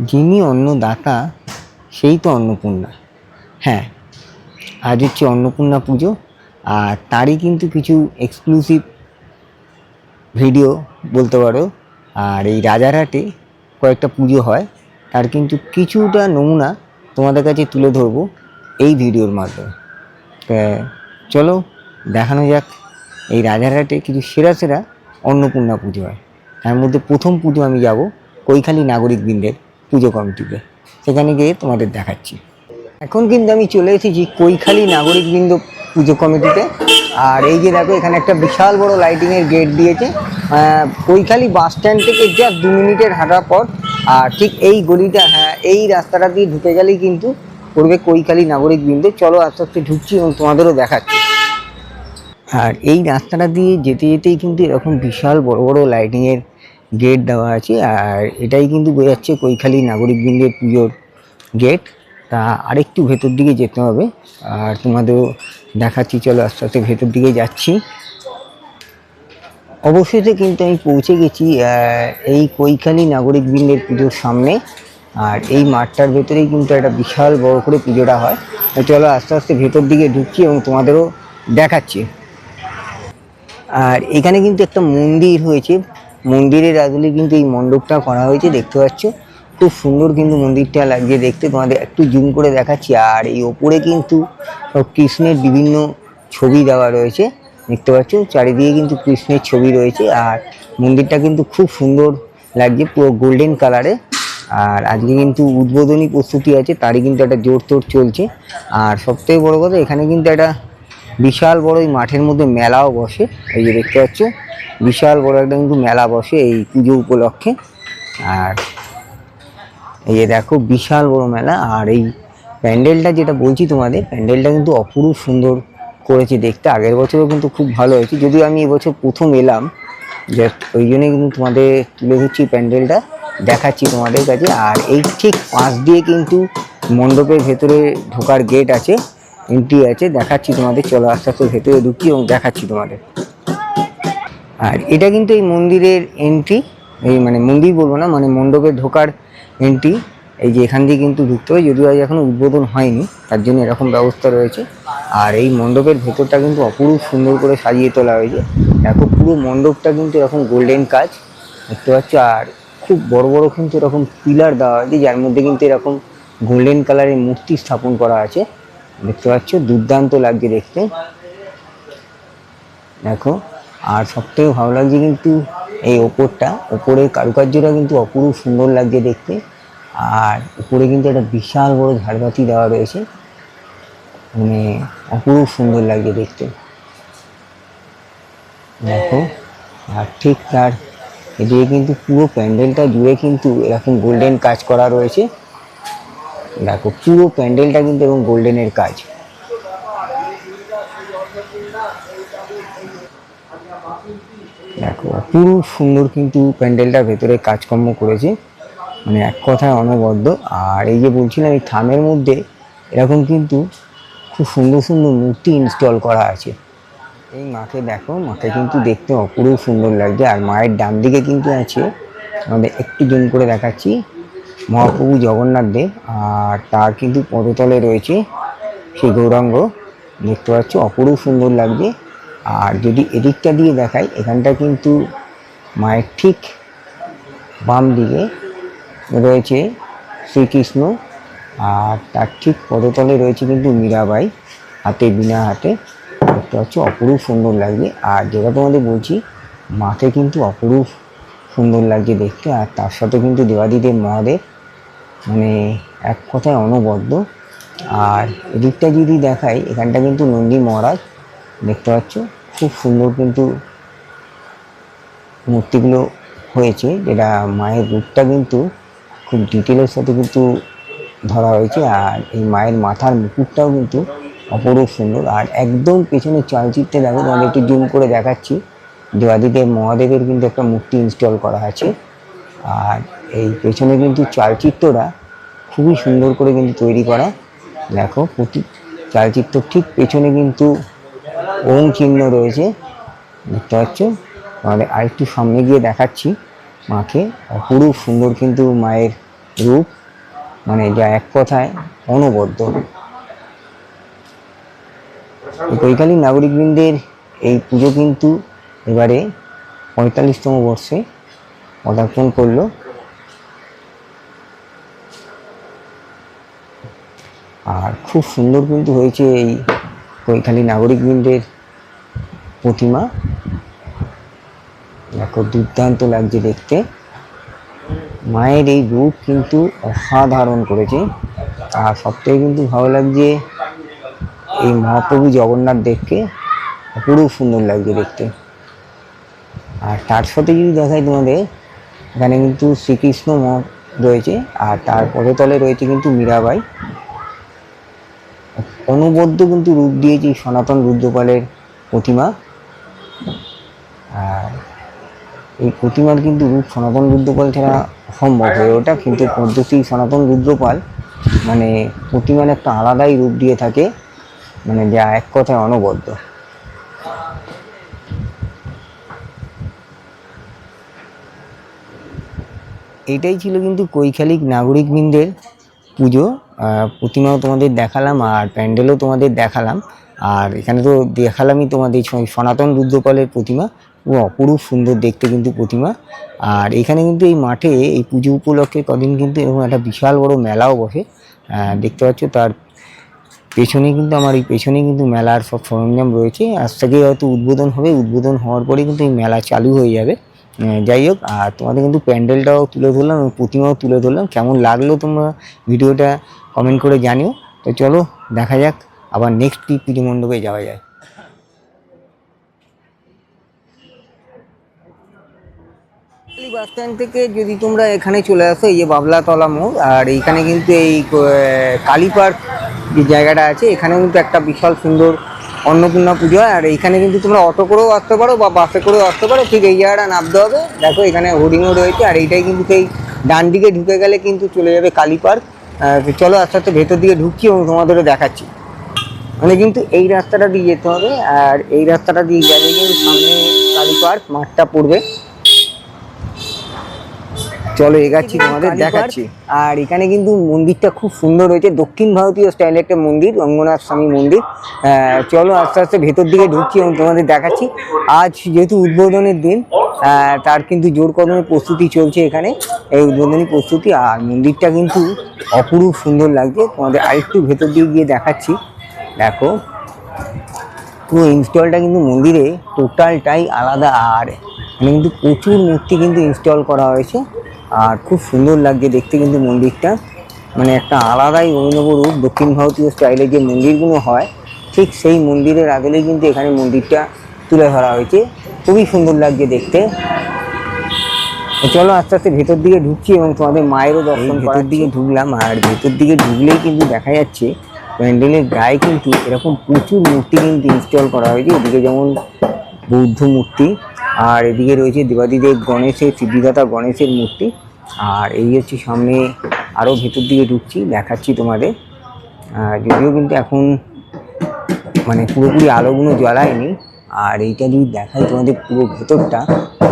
যিনি অন্নদাতা সেই তো অন্নপূর্ণা। হ্যাঁ, আজ হচ্ছে অন্নপূর্ণা পুজো, আর তারই কিন্তু কিছু এক্সক্লুসিভ ভিডিও বলতে পারো। আর এই রাজারহাটে কয়েকটা পুজো হয়, তার কিন্তু কিছুটা নমুনা তোমাদের কাছে তুলে ধরবো এই ভিডিওর মাধ্যমে। চলো দেখানো যাক এই রাজারহাটে কিছু সেরা সেরা অন্নপূর্ণা পুজো হয়। তার মধ্যে প্রথম পুজো আমি যাব কৈখালী নাগরিক বৃন্দের পুজো কমিটিতে, সেখানে গিয়ে তোমাদের দেখাচ্ছি। এখন কিন্তু আমি চলে এসেছি কৈখালী নাগরিক বৃন্দ পুজো কমিটিতে। আর এই যে দেখো, এখানে একটা বিশাল বড় লাইটিংয়ের গেট দিয়েছে। কৈখালী বাস স্ট্যান্ড থেকে জাস্ট 2 মিনিটের হাঁটার পর, আর ঠিক এই গলিটা, হ্যাঁ এই রাস্তাটা দিয়ে ঢুকে গেলেই কিন্তু পড়বে কৈখালী নাগরিক বৃন্দ। চলো আস্তে আস্তে ঢুকছি এবং তোমাদেরও দেখাচ্ছি। আর এই রাস্তাটা দিয়ে যেতে যেতেই কিন্তু এরকম বিশাল বড় বড় লাইটিংয়ের গেট দেওয়া আছে, আর এটাই কিন্তু বোঝাচ্ছে কৈখালী নাগরিক বৃন্দের পুজোর গেট। তা আরেকটু ভেতর দিকে যেতে হবে, আর তোমাদেরও দেখাচ্ছি। চলো আস্তে আস্তে ভেতর দিকে যাচ্ছি। অবশেষে কিন্তু আমি পৌঁছে গেছি এই কৈখালী নাগরিক বৃন্দের পুজোর সামনে। আর এই মাঠটার ভেতরেই কিন্তু একটা বিশাল বড় করে পুজোটা হয়। চলো আস্তে আস্তে ভেতর দিকে ঢুকছি এবং তোমাদেরও দেখাচ্ছি। আর এখানে কিন্তু একটা মন্দির হয়েছে, মন্দিরের আদলে কিন্তু এই মণ্ডপটা করা হয়েছে, দেখতে পাচ্ছ। খুব সুন্দর কিন্তু মন্দিরটা লাগছে দেখতে, তোমাদের একটু জুম করে দেখাচ্ছি। আর এই ওপরে কিন্তু কৃষ্ণের বিভিন্ন ছবি দেওয়া রয়েছে, দেখতে পাচ্ছ। চারিদিকে কিন্তু কৃষ্ণের ছবি রয়েছে, আর মন্দিরটা কিন্তু খুব সুন্দর লাগছে, পুরো গোল্ডেন কালারে। আর আজকে কিন্তু উদ্বোধনী প্রস্তুতি আছে, তারই কিন্তু একটা জোর তোর চলছে। আর সবথেকে বড় কথা, এখানে কিন্তু একটা বিশাল বড় এই মাঠের মধ্যে মেলাও বসে। এই যে দেখতে পাচ্ছ, বিশাল বড় একটা কিন্তু মেলা বসে এই পুজো উপলক্ষে। আর এই যে দেখো, বিশাল বড় মেলা। আর এই প্যান্ডেলটা যেটা বলছি তোমাদের, প্যান্ডেলটা কিন্তু অপরূপ সুন্দর করেছে দেখতে। আগের বছরও কিন্তু খুব ভালো হয়েছে, যদিও আমি এবছর প্রথম এলাম, জাস্ট ওই জন্যই কিন্তু তোমাদের তুলে ধরছি, প্যান্ডেলটা দেখাচ্ছি তোমাদের কাছে। আর এই ঠিক পাশ দিয়ে কিন্তু মণ্ডপের ভেতরে ঢোকার গেট আছে, এন্ট্রি আছে, দেখাচ্ছি তোমাদের। চলো আস্তে আস্তে ভেতরে ঢুকছি এবং দেখাচ্ছি তোমাদের। আর এটা কিন্তু এই মন্দিরের এন্ট্রি, এই মানে মন্দির বলবো না, মানে মণ্ডপে ঢোকার এন্ট্রি। এই যে এখান দিয়ে কিন্তু ঢুকতে হয়, যদিও আজ এখনো উদ্বোধন হয়নি, তার জন্য এরকম ব্যবস্থা রয়েছে। আর এই মণ্ডপের ভেতরটা কিন্তু অপরূপ সুন্দর করে সাজিয়ে তোলা হয়েছে। দেখো, পুরো মণ্ডপটা কিন্তু এরকম গোল্ডেন কাজ, দেখতে পাচ্ছ। আর খুব বড় বড় কিন্তু এরকম পিলার দেওয়া হয়েছে, যার মধ্যে কিন্তু এরকম গোল্ডেন কালারের মূর্তি স্থাপন করা আছে, দেখতে পাচ্ছ। দুর্দান্ত লাগছে দেখতে, দেখো। আর সবথেকে ভালো লাগছে কিন্তু এই ওপরটা, ওপরের কারুকার্যটা কিন্তু অপরূপ সুন্দর লাগছে দেখতে। আর উপরে কিন্তু একটা বিশাল বড় ঝাড়বাতি দেওয়া রয়েছে, মানে অপরূপ সুন্দর লাগছে দেখতে, দেখো। আর ঠিক তার এদিকে কিন্তু পুরো প্যান্ডেলটা জুড়ে কিন্তু এরকম গোল্ডেন কাজ করা রয়েছে, দেখো। পুরো প্যান্ডেলটা কিন্তু এবং গোল্ডেনের কাজ, দেখো। পুরো সুন্দর কিন্তু প্যান্ডেলটার ভেতরে কাজকর্ম করেছে, মানে এক কথায় অনবদ্য। আর এই যে বলছিলাম, এই থামের মধ্যে এরকম কিন্তু খুব সুন্দর সুন্দর মূর্তি ইনস্টল করা আছে। এই মাকে দেখো, মাকে কিন্তু দেখতে অপরূপ সুন্দর লাগছে। আর মায়ের ডান দিকে কিন্তু আছে, আমাদের একটু জুম করে দেখাচ্ছি, মহাপ্রভু জগন্নাথ দেব। আর তার কিন্তু পদতলে রয়েছে সেই গৌরাঙ্গ, দেখতে পাচ্ছ, অপরূপ সুন্দর লাগছে। আর যদি এদিকটা দিয়ে দেখাই, এখানটা কিন্তু মায়ের ঠিক বাম দিকে রয়েছে শ্রীকৃষ্ণ, আর তার ঠিক পদতলে রয়েছে কিন্তু মীরাবাই, হাতে বিনা হাতে, দেখতে পাচ্ছ, অপরূপ সুন্দর লাগছে। আর যেটা তোমাদের বলছি, মাকে কিন্তু অপরূপ সুন্দর লাগছে দেখতে। আর তার সাথে কিন্তু দেবাদিদেব মহাদেব, মানে এক কথায় অনবদ্য। আর এদিকটা যদি দেখাই, এখানটা কিন্তু নন্দী মহারাজ, দেখতে পাচ্ছ, খুব সুন্দর কিন্তু মূর্তিগুলো হয়েছে, যেটা মায়ের রূপটা কিন্তু খুব ডিটেলের সাথে কিন্তু ধরা হয়েছে। আর এই মায়ের মাথার মুকুটটাও কিন্তু অপরূপ সুন্দর। আর একদম পেছনে চালচিত্রে দেখো, তোমাদের একটু জুম করে দেখাচ্ছি, দেবাদিদেব মহাদেবের কিন্তু একটা মূর্তি ইনস্টল করা আছে। আর এই পেছনে কিন্তু চালচিত্রটা খুবই সুন্দর করে কিন্তু তৈরি করা, দেখো। প্রতি চালচিত্র ঠিক পেছনে কিন্তু ওম চিহ্ন রয়েছে, দেখতে পাচ্ছ। আমাদের আরেকটু সামনে গিয়ে দেখাচ্ছি মাকে, অপরূপ সুন্দর কিন্তু মায়ের রূপ, মানে যা এক কথায় অনবদ্য। কৈকালী নাগরিকবৃন্দের এই পুজো কিন্তু এবারে 45তম বর্ষে পদার্পণ করলো। আর খুব সুন্দর কিন্তু হয়েছে এই কৈকালী নাগরিকবৃন্দের প্রতিমা। দেখো দুর্দান্ত লাগছে দেখতে। মায়ের এই রূপ কিন্তু অসাধারণ করেছে। আর সবথেকে কিন্তু ভালো লাগছে এই মহাপ্রভু জগন্নাথ দেবকে, অপরূপ সুন্দর লাগছে দেখতে। আর তার সাথে যদি দেখাই তোমাদের, এখানে কিন্তু শ্রীকৃষ্ণ রয়েছে, আর তারপরে তলে রয়েছে কিন্তু মীরাবাই। অনবদ্য কিন্তু রূপ দিয়েছে সনাতন রুদ্রপালের প্রতিমা। আর এই প্রতিমার কিন্তু রূপ সনাতন রুদ্রপাল ছাড়া অসম্ভব হয়ে ওঠা, কিন্তু পদ্ধতি সনাতন রুদ্রপাল মানে প্রতিমার একটা আলাদাই রূপ দিয়ে থাকে, মানে যা এক কথায় অনবদ্য। এটাই ছিল কিন্তু কৈকালী নাগরিকবৃন্দের পুজো। প্রতিমাও তোমাদের দেখালাম আর প্যান্ডেলও তোমাদের দেখালাম। আর এখানে তো দেখালামই তোমাদের সনাতন রুদ্রপালের প্রতিমা, ও অপরূপ সুন্দর দেখতে কিন্তু প্রতিমা। আর এখানে কিন্তু এই মাঠে এই পুজো উপলক্ষে কদিন কিন্তু এরকম একটা বিশাল বড় মেলাও বসে, দেখতে পাচ্ছ। তার পেছনে কিন্তু আমার এই পেছনে কিন্তু মেলার সব সরঞ্জাম রয়েছে। আজ থেকে হয়তো উদ্বোধন হবে, উদ্বোধন হওয়ার পরে কিন্তু এই মেলা চালু হয়ে যাবে। যাই হোক, আর তোমাদের কিন্তু প্যান্ডেলটাও তুলে ধরলাম এবং প্রতিমাও তুলে ধরলাম। কেমন লাগলো তোমরা ভিডিওটা কমেন্ট করে জানিও। তো চলো দেখা যাক আবার নেক্সট কি পুজো মণ্ডপে যাওয়া যায়। বাস স্ট্যান্ড থেকে যদি তোমরা এখানে চলে আসো, এই যে বাবলাতলা মোড়, আর এইখানে কিন্তু এই কালী পার্ক যে জায়গাটা আছে, এখানে কিন্তু একটা বিশাল সুন্দর অন্নপূর্ণা পুজো হয়। আর এইখানে কিন্তু তোমরা অটো করেও আসতে পারো বা বাসে করেও আসতে পারো, ঠিক এই জায়গাটা নামতে হবে। দেখো এখানে হোর্ডিংও রয়েছে, আর এইটাই কিন্তু সেই ডান দিকে ঢুকে গেলে কিন্তু চলে যাবে কালী পার্ক। চলো আস্তে আস্তে ভেতর দিকে ঢুকছি এবং তোমাদেরও দেখাচ্ছি। মানে কিন্তু এই রাস্তাটা দিয়ে যেতে হবে, আর এই রাস্তাটা দিয়ে গেলে কিন্তু সামনে কালী পার্ক মাঠটা পড়বে। চলো এগাচ্ছি, তোমাদের দেখাচ্ছি। আর এখানে কিন্তু মন্দিরটা খুব সুন্দর হয়েছে, দক্ষিণ ভারতীয় স্টাইলের একটা মন্দির, রঙ্গনাথ স্বামী মন্দির। চলো আস্তে আস্তে ভেতর দিকে ঢুকছি এবং তোমাদের দেখাচ্ছি। আজ যেহেতু উদ্বোধনের দিন, তার কিন্তু জোর কদমে প্রস্তুতি চলছে এখানে, এই উদ্বোধনী প্রস্তুতি। আর মন্দিরটা কিন্তু অপরূপ সুন্দর লাগছে, তোমাদের আরেকটু ভেতর দিকে গিয়ে দেখাচ্ছি। দেখো পুরো ইনস্টলটা কিন্তু মন্দিরে টোটালটাই আলাদা। আর এখানে কিন্তু প্রচুর মূর্তি কিন্তু ইনস্টল করা হয়েছে, আর খুব সুন্দর লাগছে দেখতে কিন্তু মন্দিরটা, মানে একটা আলাদাই অভিনব রূপ। দক্ষিণ ভারতীয় স্টাইলে যে মন্দিরগুলো হয়, ঠিক সেই মন্দিরের আদলেই কিন্তু এখানে মন্দিরটা তুলে ধরা হয়েছে। খুবই সুন্দর লাগছে দেখতে। চলো আস্তে আস্তে ভেতর দিকে ঢুকছি এবং তোমাদের মায়েরও দর্শন। ভেতর দিকে ঢুকলাম, আর ভেতর দিকে ঢুকলেই কিন্তু দেখা যাচ্ছে প্যান্ডেলের গায়ে কিন্তু এরকম প্রচুর মূর্তি কিন্তু ইনস্টল করা হয়েছে। এদিকে যেমন বৌদ্ধ মূর্তি, আর এদিকে রয়েছে দেবাদিদেব গণেশের, সিদ্ধিদাতা গণেশের মূর্তি। আর এই হচ্ছে সামনে, আরও ভেতর দিকে ঢুকছি, দেখাচ্ছি তোমাদের। যদিও কিন্তু এখন মানে পুরোপুরি আলোগুলো জ্বালায়নি। আর এইটা যদি দেখাই তোমাদের পুরো ভেতরটা,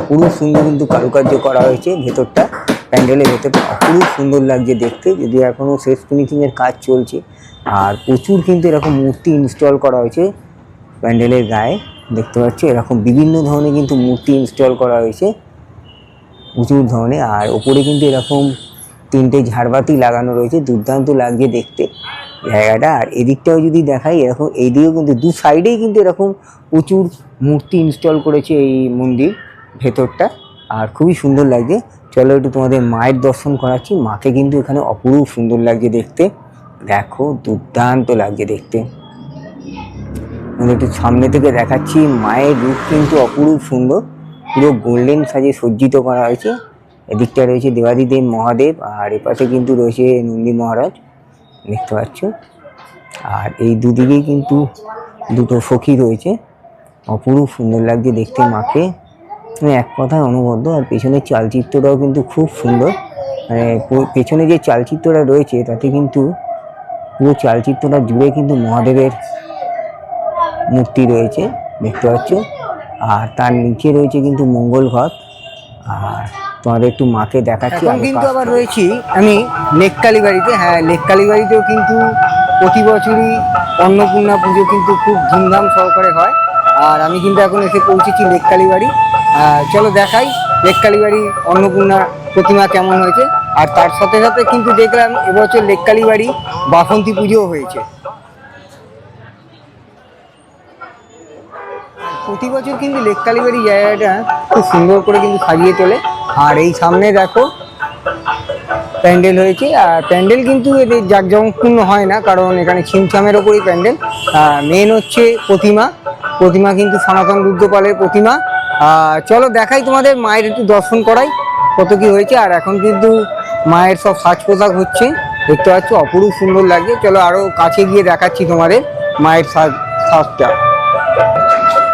পুরো সুন্দর কিন্তু কারুকার্য করা হয়েছে ভেতরটা, প্যান্ডেলের ভেতরটা অপরূপ সুন্দর লাগছে দেখতে, যদিও এখনও শেষ ফিনিশিংয়ের কাজ চলছে। আর প্রচুর কিন্তু এরকম মূর্তি ইনস্টল করা হয়েছে প্যান্ডেলের গায়ে, দেখতে পাচ্ছ এরকম বিভিন্ন ধরনের কিন্তু মূর্তি ইনস্টল করা হয়েছে, প্রচুর ধরনের। আর ওপরে কিন্তু এরকম 3টে ঝাড়বাতি লাগানো রয়েছে, দুর্দান্ত লাগছে দেখতে জায়গাটা। আর এদিকটাও যদি দেখাই, এরকম এইদিকেও কিন্তু দু সাইডেই কিন্তু এরকম প্রচুর মূর্তি ইনস্টল করেছে এই মন্দির ভেতরটা, আর খুবই সুন্দর লাগছে। চলো একটু তোমাদের মায়ের দর্শন করাচ্ছি। মাকে কিন্তু এখানে অপরূপ সুন্দর লাগছে দেখতে, দেখো দুর্দান্ত লাগছে দেখতে। একটু সামনে থেকে দেখাচ্ছি, মায়ের রূপ কিন্তু অপরূপ সুন্দর, পুরো গোল্ডেন সাজে সজ্জিত করা হয়েছে। এদিকটা রয়েছে দেবাদিদেব মহাদেব, আর এপাশে কিন্তু রয়েছে নন্দী মহারাজ, দেখতে পাচ্ছ। আর এই দুদিকেই কিন্তু দুটো সখী রয়েছে, অপরূপ সুন্দর লাগছে দেখতে মাকে, মানে এক কথায় অনবদ্য। আর পেছনের চালচিত্রটাও কিন্তু খুব সুন্দর, মানে পেছনে যে চালচিত্রটা রয়েছে তাতে কিন্তু পুরো চালচিত্রটা জুড়ে কিন্তু মহাদেবের মূর্তি রয়েছে, দেখতে পাচ্ছ। আর তার নিচে রয়েছে কিন্তু মঙ্গল ঘট, আর তোমাদের একটু মাকে দেখাচ্ছি। এখন কিন্তু আবার রয়েছি আমি লেককালী বাড়িতে। হ্যাঁ, লেককালী বাড়িতেও কিন্তু প্রতি বছরই অন্নপূর্ণা পুজো কিন্তু খুব ধুমধাম সহকারে হয়। আর আমি কিন্তু এখন এসে পৌঁছেছি লেককালী বাড়ি। চলো দেখাই লেককালী বাড়ি অন্নপূর্ণা প্রতিমা কেমন হয়েছে। আর তার সাথে সাথে কিন্তু দেখলাম এবছর লেককালী বাড়ি বাসন্তী পুজোও হয়েছে। প্রতি বছর কিন্তু লেককালী বাড়ি জায়গাটা খুব সুন্দর করে কিন্তু সাজিয়ে তোলে। আর এই সামনে দেখো প্যান্ডেল হয়েছে। আর প্যান্ডেল কিন্তু এদের জাঁকজমকপূর্ণ হয় না, কারণ এখানে ছিমছামের ওপরই প্যান্ডেল। মেন হচ্ছে প্রতিমা কিন্তু সনাতন রুদ্রপালের প্রতিমা। চলো দেখাই তোমাদের, মায়ের একটু দর্শন করাই কত কি হয়েছে। আর এখন কিন্তু মায়ের সব সাজ পোশাক হচ্ছে, দেখতে পাচ্ছ অপরূপ সুন্দর লাগছে। চলো আরো কাছে গিয়ে দেখাচ্ছি তোমাদের মায়ের সাজটা।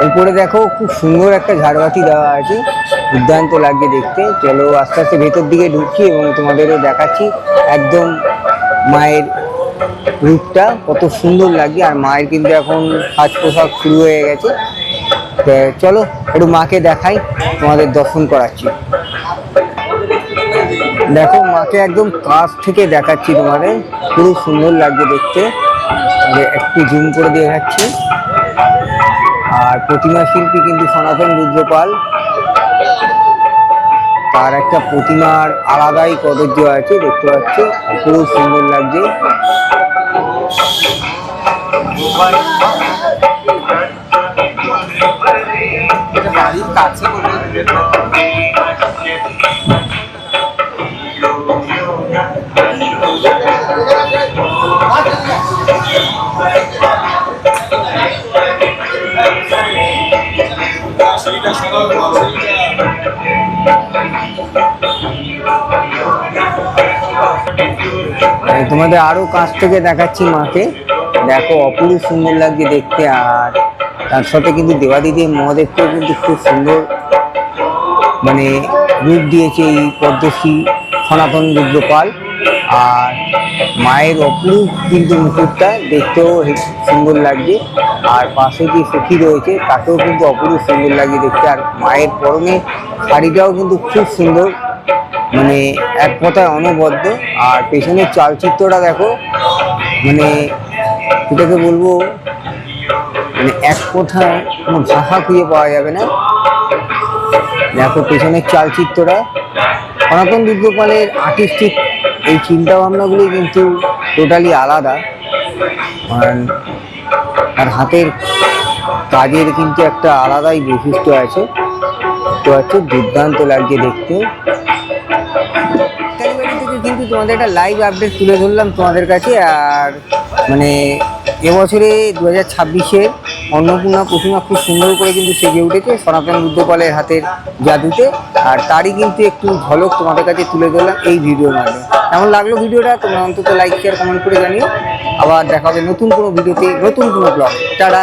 উপরে দেখো খুব সুন্দর একটা ঝাড়বাতি দেওয়া আছে, দুর্দান্ত লাগছে দেখতে। চলো আস্তে আস্তে ভেতর দিকে ঢুকছি এবং তোমাদেরও দেখাচ্ছি একদম মায়ের রূপটা কত সুন্দর লাগছে। আর মায়ের কিন্তু এখন সাজ পোশাক শুরু হয়ে গেছে। তো চলো একটু মাকে দেখাই, তোমাদের দর্শন করাচ্ছি। দেখো মাকে একদম কাছ থেকে দেখাচ্ছি তোমাদের, খুব সুন্দর লাগছে দেখতে। একটু জুম করে দেখাচ্ছি। আর প্রতিমা শিল্পী কিন্তু সনাতন রুদ্রপাল, তার একটা প্রতিমার আলাদাই কদর্য আছে, দেখতে পাচ্ছ খুব সুন্দর লাগছে। তোমাদের আরো কাছ থেকে দেখাচ্ছি মাকে, দেখো অপূর্ব সুন্দর লাগছে দেখতে। আর তার সাথে কিন্তু দেবাদিদেব মহাদেবকেও কিন্তু খুব সুন্দর মানে রূপ দিয়েছে এই পদ্মশ্রী সনাতন রুদ্রপাল। আর মায়ের অপরূপ কিন্তু মুকুটটা দেখতেও সুন্দর লাগছে। আর পাশে যে সখী রয়েছে তাকেও কিন্তু অপরূপ সুন্দর লাগছে দেখতে। আর মায়ের পরনে শাড়িটাও কিন্তু খুব সুন্দর, মানে এক কথায় অনবদ্য। আর পেছনের চালচিত্রটা দেখো, মানে এটাকে বলবো মানে এক কথায় কোনো ভাষা খুঁজে পাওয়া যাবে না। দেখো পেছনের চালচিত্রটা, সনাতন রুদ্রপালের আর্টিস্টিক এই চিন্তা ভাবনাগুলি কিন্তু টোটালি আলাদা। আর হাতের কাজের কিন্তু একটা আলাদাই বৈশিষ্ট্য আছে, তো হচ্ছে দুর্দান্ত লাগছে দেখতে। কিন্তু তোমাদের একটা লাইভ আপডেট তুলে ধরলাম তোমাদের কাছে। আর মানে এবছরে 2026-এর অন্নপূর্ণা প্রতিমা খুব সুন্দর করে কিন্তু সেজে উঠেছে সনাতন রুদ্রপালের হাতের জাদুতে। আর তারই কিন্তু একটু ঝলক তোমাদের কাছে তুলে ধরলাম এই ভিডিওর মাধ্যমে। কেমন লাগলো ভিডিওটা তোমরা অন্তত লাইক শেয়ার কমেন্ট করে জানিও। আবার দেখা হবে নতুন কোনো ভিডিওতে, নতুন কোনো ব্লগ। টাটা।